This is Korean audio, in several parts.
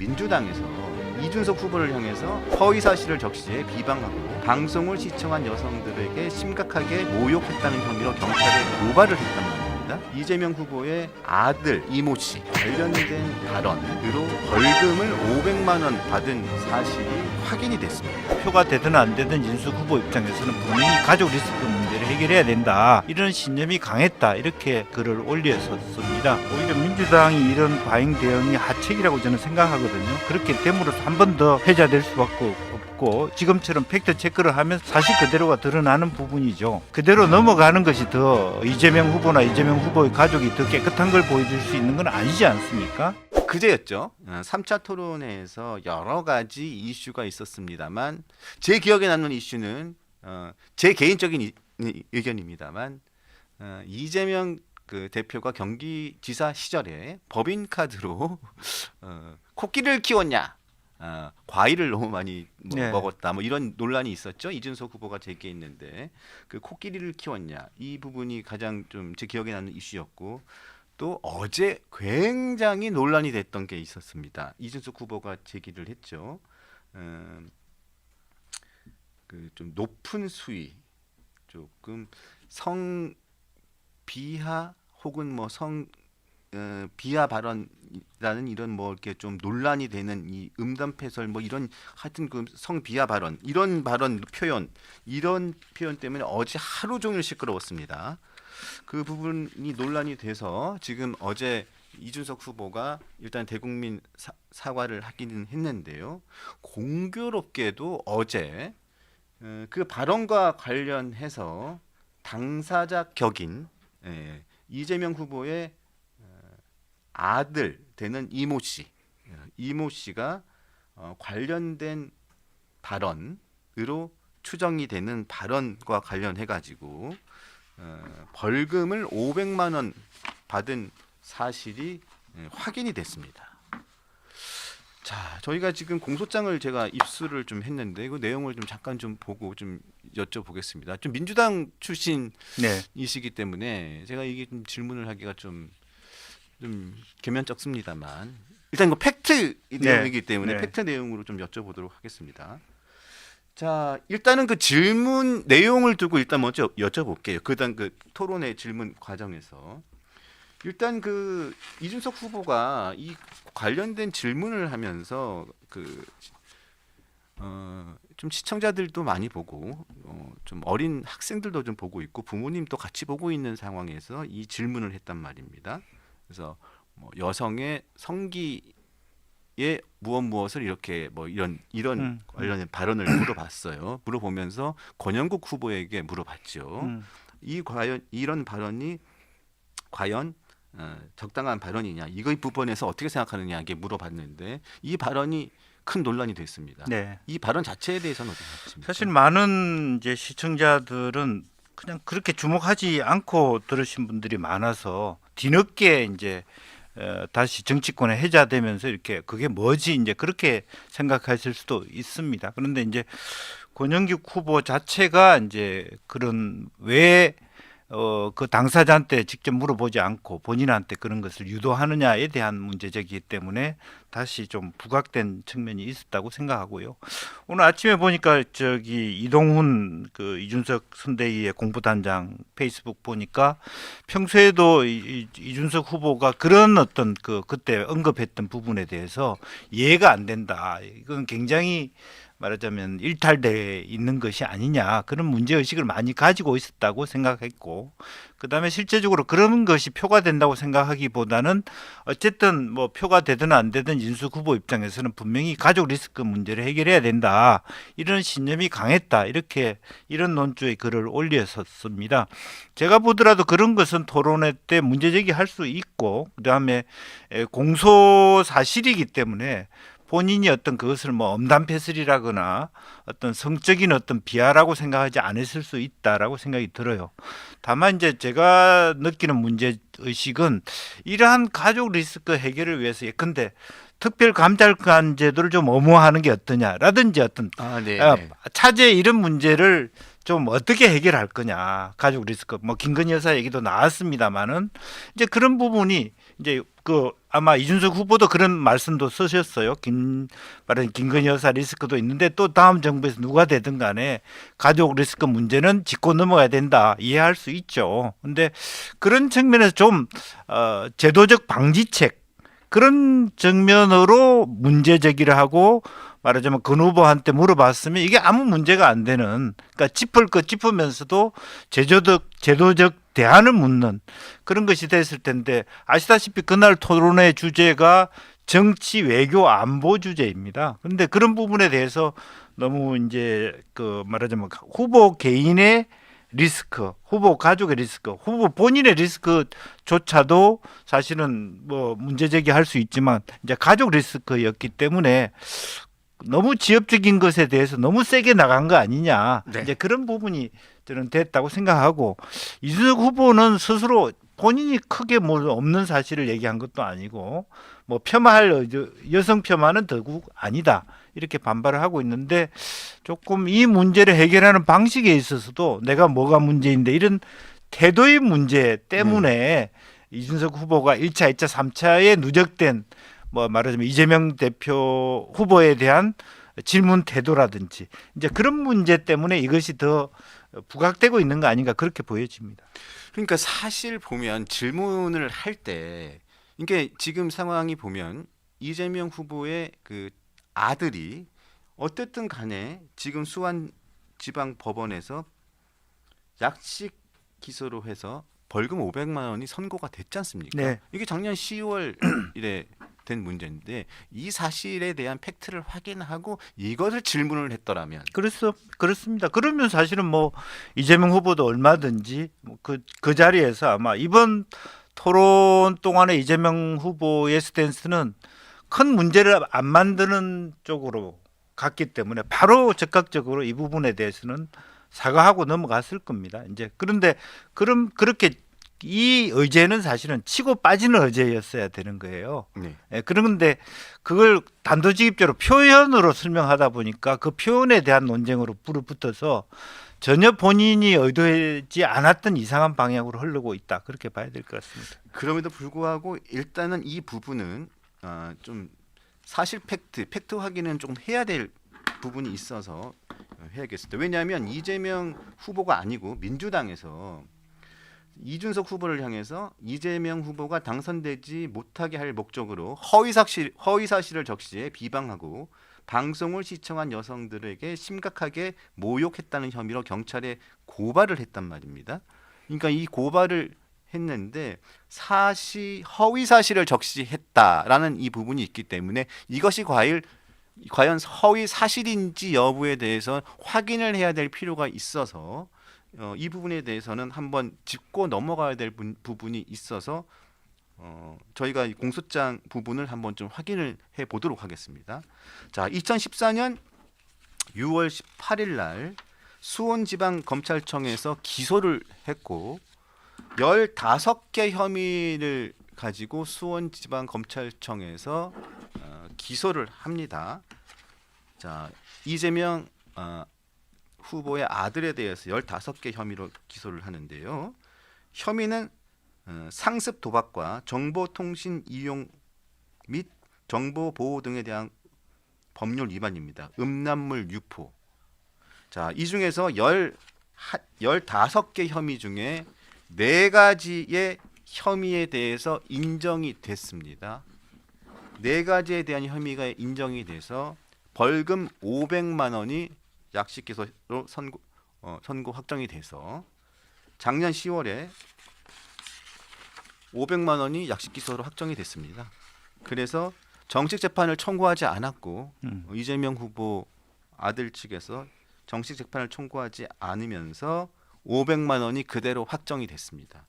민주당에서 이준석 후보를 향해서 허위 사실을 적시해 비방하고 방송을 시청한 여성들에게 심각하게 모욕했다는 혐의로 경찰에 고발을 했단 말입니다. 이재명 후보의 아들 이모 씨 관련된 발언으로 벌금을 500만 원 받은 사실이 확인이 됐습니다. 표가 되든 안 되든 인수 후보 입장에서는 분명히 가족 리스크 문제를 해결해야 된다. 이런 신념이 강했다. 이렇게 글을 올렸었습니다. 오히려 민주당이 이런 과잉 대응이 하책이라고 저는 생각하거든요. 그렇게 됨으로써 한 번 더 회자될 수밖에 없고 지금처럼 팩트 체크를 하면 사실 그대로가 드러나는 부분이죠. 그대로 넘어가는 것이 더 이재명 후보나 이재명 후보의 가족이 더 깨끗한 걸 보여줄 수 있는 건 아니지 않습니까? 그제였죠. 3차 토론회에서 여러 가지 이슈가 있었습니다만 제 기억에 남는 이슈는 제 개인적인 의견입니다만 이재명 그 대표가 경기지사 시절에 법인카드로 코끼리를 키웠냐, 과일을 너무 많이 먹었다, 뭐 이런 논란이 있었죠. 이준석 후보가 제기했는데 그 코끼리를 키웠냐 이 부분이 가장 좀 제 기억에 남는 이슈였고. 또 어제 굉장히 논란이 됐던 게 있었습니다. 이준석 후보가 제기를 했죠. 그 좀 높은 수위, 조금 성 비하 혹은 뭐 성 비하 발언이라는 이런 뭐 이렇게 좀 논란이 되는 이 음담패설 뭐 이런 하여튼 그 성 비하 발언 이런 표현 때문에 어제 하루 종일 시끄러웠습니다. 그 부분이 논란이 돼서 지금 어제 이준석 후보가 일단 대국민 사과를 하기는 했는데요. 공교롭게도 어제 그 발언과 관련해서 당사자 격인 이재명 후보의 아들 되는 이모 씨가 관련된 발언으로 추정이 되는 발언과 관련해 가지고 벌금을 500만 원 받은 사실이 확인이 됐습니다. 자, 저희가 지금 공소장을 제가 입수를 좀 했는데 그 내용을 좀 잠깐 좀 보고 좀 여쭤보겠습니다. 좀 민주당 출신이시기 때문에 제가 이게 좀 질문을 하기가 좀 개면쩍습니다만 일단 이거 팩트 내용이기 때문에 팩트 내용으로 좀 여쭤보도록 하겠습니다. 자, 일단은 그 질문 내용을 두고 일단 먼저 여쭤볼게요. 그다음 그 토론회 질문 과정에서 일단 그 이준석 후보가 이 관련된 질문을 하면서 좀 시청자들도 많이 보고 좀 어린 학생들도 좀 보고 있고 부모님도 같이 보고 있는 상황에서 이 질문을 했단 말입니다. 그래서 뭐 여성의 성기에 무엇을 이렇게 뭐 이런 관련된 발언을 물어봤어요. 물어보면서 권영국 후보에게 물어봤죠. 이런 발언이 과연 적당한 발언이냐, 이거의 부분에서 어떻게 생각하느냐게 물어봤는데 이 발언이 큰 논란이 됐습니다. 이 발언 자체에 대해서는 어떻게 생각하십니까? 사실 많은 이제 시청자들은 그냥 그렇게 주목하지 않고 들으신 분들이 많아서 뒤늦게 이제 다시 정치권에 해자되면서 이렇게 그게 뭐지 이제 그렇게 생각하실 수도 있습니다. 그런데 이제 권영국 후보 자체가 이제 그런 그 당사자한테 직접 물어보지 않고 본인한테 그런 것을 유도하느냐에 대한 문제제기이기 때문에 다시 좀 부각된 측면이 있었다고 생각하고요. 오늘 아침에 보니까 저기 이동훈 그 이준석 선대위의 공보단장 페이스북 보니까 평소에도 이준석 후보가 그런 어떤 그때 언급했던 부분에 대해서 이해가 안 된다. 이건 굉장히 말하자면 일탈돼 있는 것이 아니냐, 그런 문제의식을 많이 가지고 있었다고 생각했고, 그 다음에 실제적으로 그런 것이 표가 된다고 생각하기보다는 어쨌든 뭐 표가 되든 안 되든 인수 후보 입장에서는 분명히 가족 리스크 문제를 해결해야 된다, 이런 신념이 강했다, 이런 논조의 글을 올렸었습니다. 제가 보더라도 그런 것은 토론회 때 문제제기할 수 있고, 그 다음에 공소 사실이기 때문에 본인이 어떤 그것을 뭐 엄단패설이라거나 어떤 성적인 어떤 비하라고 생각하지 않았을 수 있다라고 생각이 들어요. 다만 이제 제가 느끼는 문제 의식은 이러한 가족 리스크 해결을 위해서 예컨대 특별감찰관 제도를 좀 엄호하는 게 어떠냐라든지 어떤 차제 이런 문제를 좀 어떻게 해결할 거냐, 가족 리스크 뭐 김건희 여사 얘기도 나왔습니다만은 이제 그런 부분이 이제 아마 이준석 후보도 그런 말씀도 쓰셨어요. 말하는 김건희 여사 리스크도 있는데 또 다음 정부에서 누가 되든 간에 가족 리스크 문제는 짚고 넘어가야 된다. 이해할 수 있죠. 근데 그런 측면에서 좀 제도적 방지책 그런 정면으로 문제 제기를 하고 말하자면 근 후보한테 물어봤으면 이게 아무 문제가 안 되는, 그러니까 짚을 거 짚으면서도 제도적 대안을 묻는 그런 것이 됐을 텐데, 아시다시피 그날 토론회 주제가 정치, 외교, 안보 주제입니다. 그런데 그런 부분에 대해서 너무 이제 말하자면 후보 개인의 리스크, 후보 가족의 리스크, 후보 본인의 리스크조차도 사실은 뭐 문제 제기할 수 있지만 이제 가족 리스크였기 때문에 너무 지엽적인 것에 대해서 너무 세게 나간 거 아니냐. 네. 이제 그런 부분이 저는 됐다고 생각하고, 이준석 후보는 스스로 본인이 크게 뭐 없는 사실을 얘기한 것도 아니고 뭐 폄하할 여성 폄하는 더욱 아니다 이렇게 반발을 하고 있는데, 조금 이 문제를 해결하는 방식에 있어서도 내가 뭐가 문제인데 이런 태도의 문제 때문에 이준석 후보가 1차, 2차, 3차에 누적된 뭐 말하자면 이재명 대표 후보에 대한 질문 태도라든지 이제 그런 문제 때문에 이것이 더 부각되고 있는 거 아닌가 그렇게 보여집니다. 그러니까 사실 보면 질문을 할 때 이게 지금 상황이 보면 이재명 후보의 그 아들이 어쨌든 간에 지금 수원지방법원에서 약식 기소로 해서 벌금 500만 원이 선고가 됐지 않습니까? 네. 이게 작년 10월에 된 문제인데 이 사실에 대한 팩트를 확인하고 이것을 질문을 했더라면 그렇습니다. 그러면 사실은 뭐 이재명 후보도 얼마든지 그 자리에서 아마 이번 토론 동안에 이재명 후보의 스탠스는 큰 문제를 안 만드는 쪽으로 갔기 때문에 바로 적극적으로 이 부분에 대해서는 사과하고 넘어갔을 겁니다. 이제 그런데 그렇게 이 의제는 사실은 치고 빠지는 의제였어야 되는 거예요. 네. 그런데 그걸 단도직입적으로 표현으로 설명하다 보니까 그 표현에 대한 논쟁으로 불을 붙어서 전혀 본인이 의도하지 않았던 이상한 방향으로 흐르고 있다. 그렇게 봐야 될 것 같습니다. 그럼에도 불구하고 일단은 이 부분은 좀 사실 팩트 확인은 좀 해야 될 부분이 있어서 해야겠습니다. 왜냐하면 이재명 후보가 아니고 민주당에서 이준석 후보를 향해서 이재명 후보가 당선되지 못하게 할 목적으로 허위 사실을 적시해 비방하고 방송을 시청한 여성들에게 심각하게 모욕했다는 혐의로 경찰에 고발을 했단 말입니다. 그러니까 이 고발을 했는데 허위 사실을 적시했다라는 이 부분이 있기 때문에 이것이 과연 허위 사실인지 여부에 대해서 확인을 해야 될 필요가 있어서 이 부분에 대해서는 한번 짚고 넘어가야 될 부분이 있어서 저희가 이 공소장 부분을 한번 좀 확인을 해 보도록 하겠습니다. 자, 2014년 6월 18일 날 수원지방검찰청에서 기소를 했고 15개 혐의를 가지고 수원지방검찰청에서 기소를 합니다. 자, 이재명 후보의 아들에 대해서 15개 혐의로 기소를 하는데요. 혐의는 상습 도박과 정보통신 이용 및 정보 보호 등에 대한 법률 위반입니다. 음란물 유포. 자, 이 중에서 15개 혐의 중에 4가지의 혐의에 대해서 인정이 됐습니다. 4가지에 대한 혐의가 인정이 돼서 벌금 500만 원이 약식 기소로 선고 확정이 돼서 작년 10월에 500만 원이 약식 기소로 확정이 됐습니다. 그래서 정식 재판을 청구하지 않았고 이재명 후보 아들 측에서 정식 재판을 청구하지 않으면서 500만 원이 그대로 확정이 됐습니다.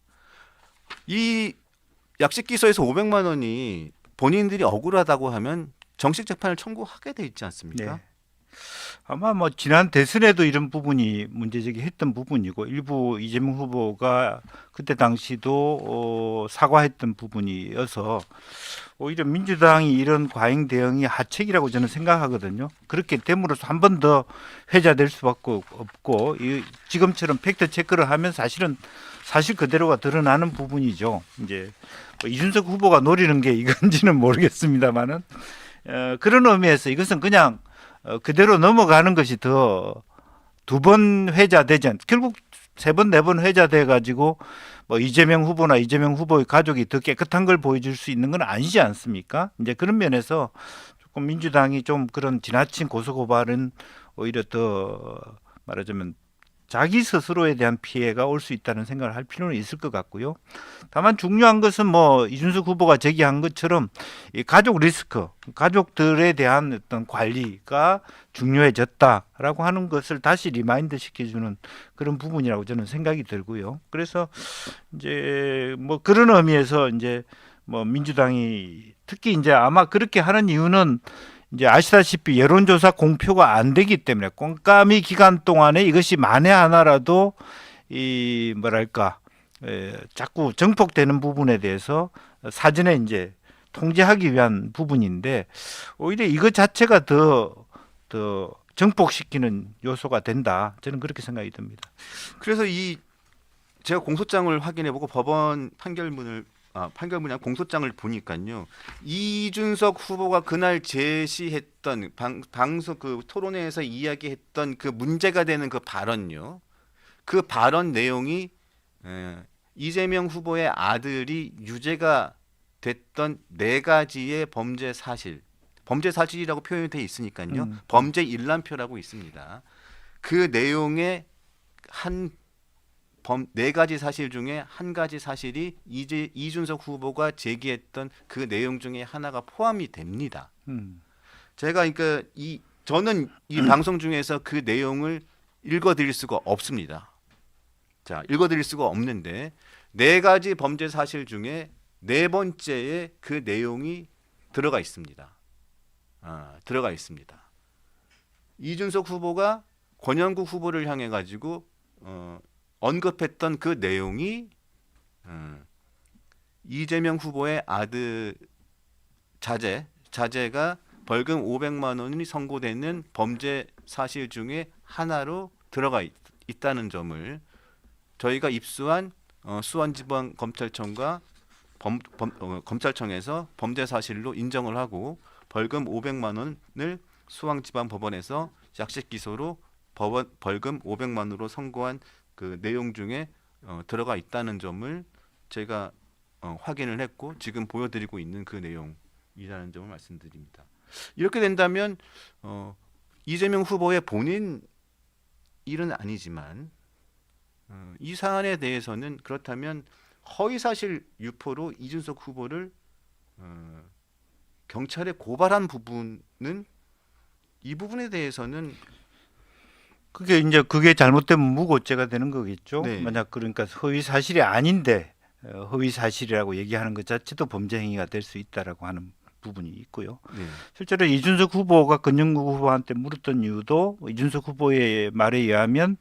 이 약식 기소에서 500만 원이 본인들이 억울하다고 하면 정식 재판을 청구하게 돼 있지 않습니까? 네. 아마 뭐 지난 대선에도 이런 부분이 문제제기했던 부분이고 일부 이재명 후보가 그때 당시도 사과했던 부분이어서 오히려 민주당이 이런 과잉 대응이 하책이라고 저는 생각하거든요. 그렇게 됨으로써 한 번 더 회자될 수밖에 없고 지금처럼 팩트 체크를 하면 사실은 사실 그대로가 드러나는 부분이죠. 이제 뭐 이준석 후보가 노리는 게 이건지는 모르겠습니다만은 그런 의미에서 이것은 그냥 그대로 넘어가는 것이 더 두 번 회자되지 않. 결국 세 번 네 번 회자돼 가지고 뭐 이재명 후보나 이재명 후보의 가족이 더 깨끗한 걸 보여줄 수 있는 건 아니지 않습니까? 이제 그런 면에서 조금 민주당이 좀 그런 지나친 고소고발은 오히려 더 말하자면 자기 스스로에 대한 피해가 올 수 있다는 생각을 할 필요는 있을 것 같고요. 다만 중요한 것은 뭐 이준석 후보가 제기한 것처럼 이 가족 리스크, 가족들에 대한 어떤 관리가 중요해졌다라고 하는 것을 다시 리마인드 시켜주는 그런 부분이라고 저는 생각이 들고요. 그래서 이제 뭐 그런 의미에서 이제 뭐 민주당이 특히 이제 아마 그렇게 하는 이유는 이제 아시다시피 여론조사 공표가 안 되기 때문에 꼼깜이 기간 동안에 이것이 만에 하나라도 이 뭐랄까 자꾸 정폭되는 부분에 대해서 사전에 이제 통제하기 위한 부분인데 오히려 이것 자체가 더 정폭시키는 요소가 된다. 저는 그렇게 생각이 듭니다. 그래서 이 제가 공소장을 확인해보고 법원 판결문이 아니라 공소장을 보니까요. 이준석 후보가 그날 제시했던 방송 그 토론회에서 이야기했던 그 문제가 되는 그 발언요. 그 발언 내용이 이재명 후보의 아들이 유죄가 됐던 네 가지의 범죄 사실이라고 표현이 돼 있으니까요. 범죄 일람표라고 있습니다. 그 내용의 네 가지 사실 중에 한 가지 사실이 이준석 후보가 제기했던 그 내용 중에 하나가 포함이 됩니다. 제가 그러니까 저는 이 방송 중에서 그 내용을 읽어드릴 수가 없습니다. 자, 읽어드릴 수가 없는데 네 가지 범죄 사실 중에 네 번째에 그 내용이 들어가 있습니다. 들어가 있습니다. 이준석 후보가 권영국 후보를 향해 가지고 언급했던 그 내용이 이재명 후보의 아들 자제가 벌금 500만 원이 선고되는 범죄 사실 중에 하나로 들어가 있다는 점을 저희가 입수한 수원지방검찰청과 검찰청에서 범죄 사실로 인정을 하고 벌금 500만 원을 수원지방법원에서 약식 기소로 벌금 500만 원으로 선고한 그 내용 중에 들어가 있다는 점을 제가 확인을 했고 지금 보여드리고 있는 그 내용이라는 점을 말씀드립니다. 이렇게 된다면 이재명 후보의 본인 일은 아니지만 이 사안에 대해서는 그렇다면 허위사실 유포로 이준석 후보를 경찰에 고발한 부분은 이 부분에 대해서는 그게 잘못되면 무고죄가 되는 거겠죠. 네. 만약 그러니까 허위 사실이 아닌데 허위 사실이라고 얘기하는 것 자체도 범죄 행위가 될 수 있다라고 하는 부분이 있고요. 네. 실제로 이준석 후보가 권영국 후보한테 물었던 이유도 이준석 후보의 말에 의하면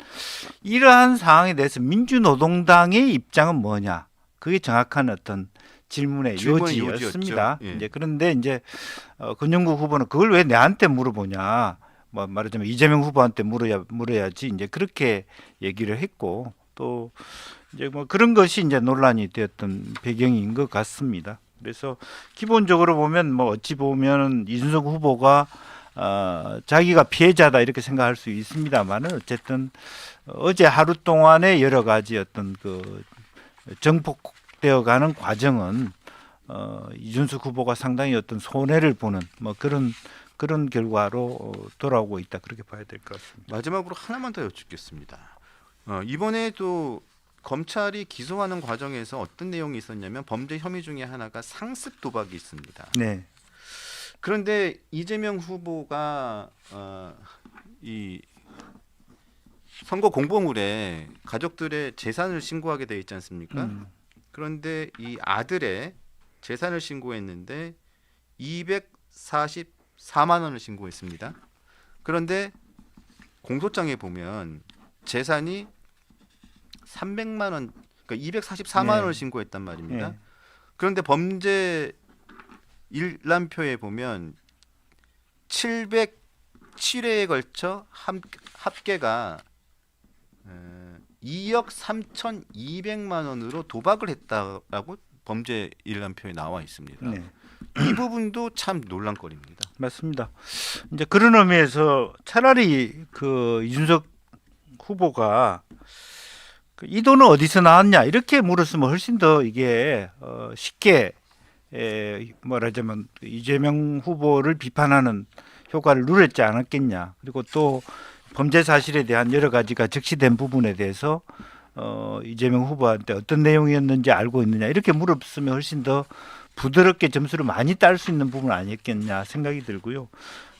이러한 상황에 대해서 민주노동당의 입장은 뭐냐. 그게 정확한 어떤 질문의 요지였습니다. 예. 이제 그런데 이제 권영국 후보는 그걸 왜 내한테 물어보냐. 뭐 말하자면 이재명 후보한테 물어야지 이제 그렇게 얘기를 했고 또 이제 뭐 그런 것이 이제 논란이 되었던 배경인 것 같습니다. 그래서 기본적으로 보면 뭐 어찌 보면 이준석 후보가 자기가 피해자다 이렇게 생각할 수 있습니다만은 어쨌든 어제 하루 동안의 여러 가지 어떤 그 정폭되어가는 과정은 이준석 후보가 상당히 어떤 손해를 보는 뭐 그런 결과로 돌아오고 있다 그렇게 봐야 될 것 같습니다. 마지막으로 하나만 더 여쭙겠습니다. 이번에도 검찰이 기소하는 과정에서 어떤 내용이 있었냐면 범죄 혐의 중에 하나가 상습 도박이 있습니다. 네. 그런데 이재명 후보가 이 선거 공보물에 가족들의 재산을 신고하게 되어 있지 않습니까? 그런데 이 아들의 재산을 신고했는데 244만 원을 신고했습니다. 그런데 공소장에 보면 재산이 300만 원, 그러니까 244만 네. 원을 신고했단 말입니다. 네. 그런데 범죄 일람표에 보면 707회에 걸쳐 합계가 2억 3,200만 원으로 도박을 했다라고 범죄 일람표에 나와 있습니다. 네. 이 부분도 참 논란거리입니다. 맞습니다. 이제 그런 의미에서 차라리 그 이준석 후보가 이 돈은 어디서 나왔냐 이렇게 물었으면 훨씬 더 이게 쉽게 말하자면 이재명 후보를 비판하는 효과를 누렸지 않았겠냐. 그리고 또 범죄 사실에 대한 여러 가지가 적시된 부분에 대해서 이재명 후보한테 어떤 내용이었는지 알고 있느냐 이렇게 물었으면 훨씬 더 부드럽게 점수를 많이 딸 수 있는 부분 아니었겠냐 생각이 들고요.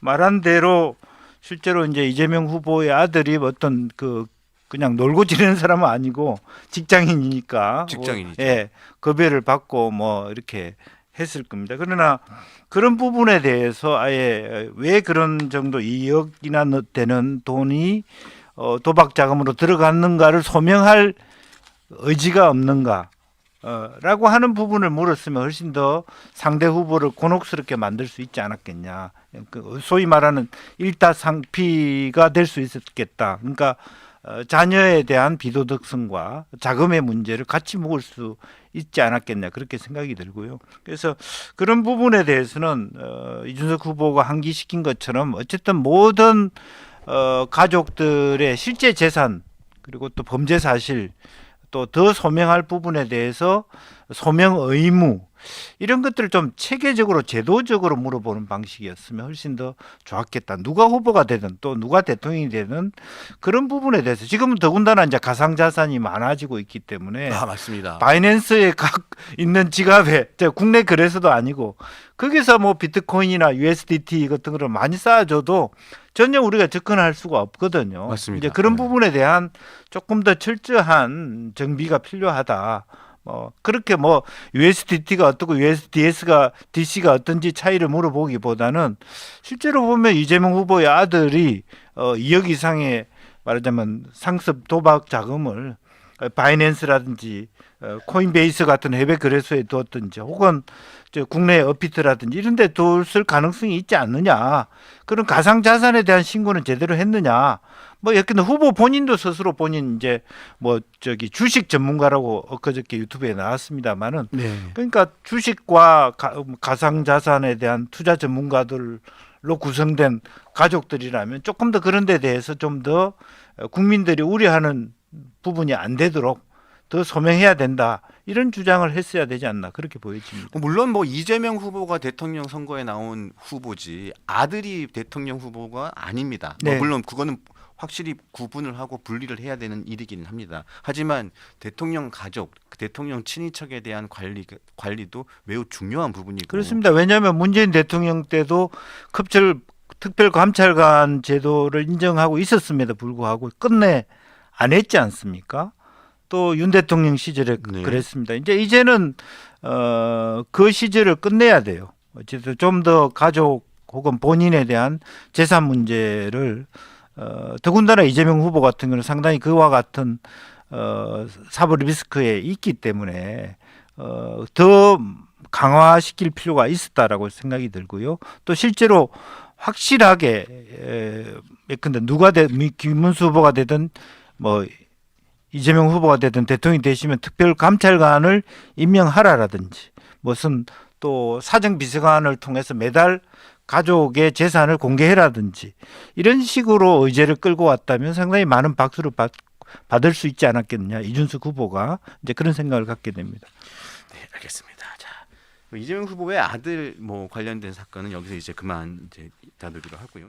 말한 대로 실제로 이제 이재명 후보의 아들이 어떤 그냥 놀고 지내는 사람은 아니고 직장인이니까 직장인이죠. 예, 급여를 받고 뭐 이렇게 했을 겁니다. 그러나 그런 부분에 대해서 아예 왜 그런 정도 2억이나 되는 돈이 도박 자금으로 들어갔는가를 소명할 의지가 없는가 라고 하는 부분을 물었으면 훨씬 더 상대 후보를 곤혹스럽게 만들 수 있지 않았겠냐. 소위 말하는 일타상피가 될 수 있었겠다. 그러니까 자녀에 대한 비도덕성과 자금의 문제를 같이 묵을 수 있지 않았겠냐 그렇게 생각이 들고요. 그래서 그런 부분에 대해서는 이준석 후보가 항기시킨 것처럼 어쨌든 모든 가족들의 실제 재산 그리고 또 범죄 사실 또 더 소명할 부분에 대해서 소명 의무 이런 것들을 좀 체계적으로 제도적으로 물어보는 방식이었으면 훨씬 더 좋았겠다. 누가 후보가 되든 또 누가 대통령이 되든 그런 부분에 대해서 지금은 더군다나 이제 가상자산이 많아지고 있기 때문에 맞습니다. 바이낸스에 있는 지갑에 국내 거래소도 아니고 거기서 뭐 비트코인이나 USDT 같은 거를 많이 쌓아줘도 전혀 우리가 접근할 수가 없거든요. 맞습니다. 이제 그런 네. 부분에 대한 조금 더 철저한 정비가 필요하다. 그렇게 뭐 USDT가 어떻고 USDS가 DC가 어떤지 차이를 물어보기보다는 실제로 보면 이재명 후보의 아들이 2억 이상의 말하자면 상습 도박 자금을 바이낸스라든지 코인베이스 같은 해외 거래소에 두었든지 혹은 국내 업비트라든지 이런 데 뒀을 가능성이 있지 않느냐. 그런 가상 자산에 대한 신고는 제대로 했느냐. 뭐 예컨대 후보 본인도 스스로 본인 이제 주식 전문가라고 엊그저께 유튜브에 나왔습니다만은 네. 그러니까 주식과 가상 자산에 대한 투자 전문가들로 구성된 가족들이라면 조금 더 그런 데 대해서 좀 더 국민들이 우려하는 부분이 안 되도록 더 소명해야 된다. 이런 주장을 했어야 되지 않나 그렇게 보여집니다. 물론 뭐 이재명 후보가 대통령 선거에 나온 후보지 아들이 대통령 후보가 아닙니다. 네. 물론 그거는 확실히 구분을 하고 분리를 해야 되는 일이기는 합니다. 하지만 대통령 가족, 대통령 친인척에 대한 관리도 매우 중요한 부분이고 그렇습니다. 왜냐하면 문재인 대통령 때도 특별감찰관 제도를 인정하고 있었음에도 불구하고 끝내 안 했지 않습니까? 또 윤 대통령 시절에 네. 그랬습니다. 이제는 그 시절을 끝내야 돼요. 어쨌든 좀 더 가족 혹은 본인에 대한 재산 문제를 더군다나 이재명 후보 같은 경우는 상당히 그와 같은 사법 리스크에 있기 때문에 더 강화시킬 필요가 있었다라고 생각이 들고요. 또 실제로 확실하게 예컨대 김문수 후보가 되든 뭐 이재명 후보가 되든 대통령이 되시면 특별감찰관을 임명하라라든지 무슨 또 사정비서관을 통해서 매달 가족의 재산을 공개해라든지 이런 식으로 의제를 끌고 왔다면 상당히 많은 박수를 받을 수 있지 않았겠느냐. 이준석 후보가 이제 그런 생각을 갖게 됩니다. 네, 알겠습니다. 자, 이재명 후보의 아들 관련된 사건은 여기서 이제 그만 다루기로 하고요.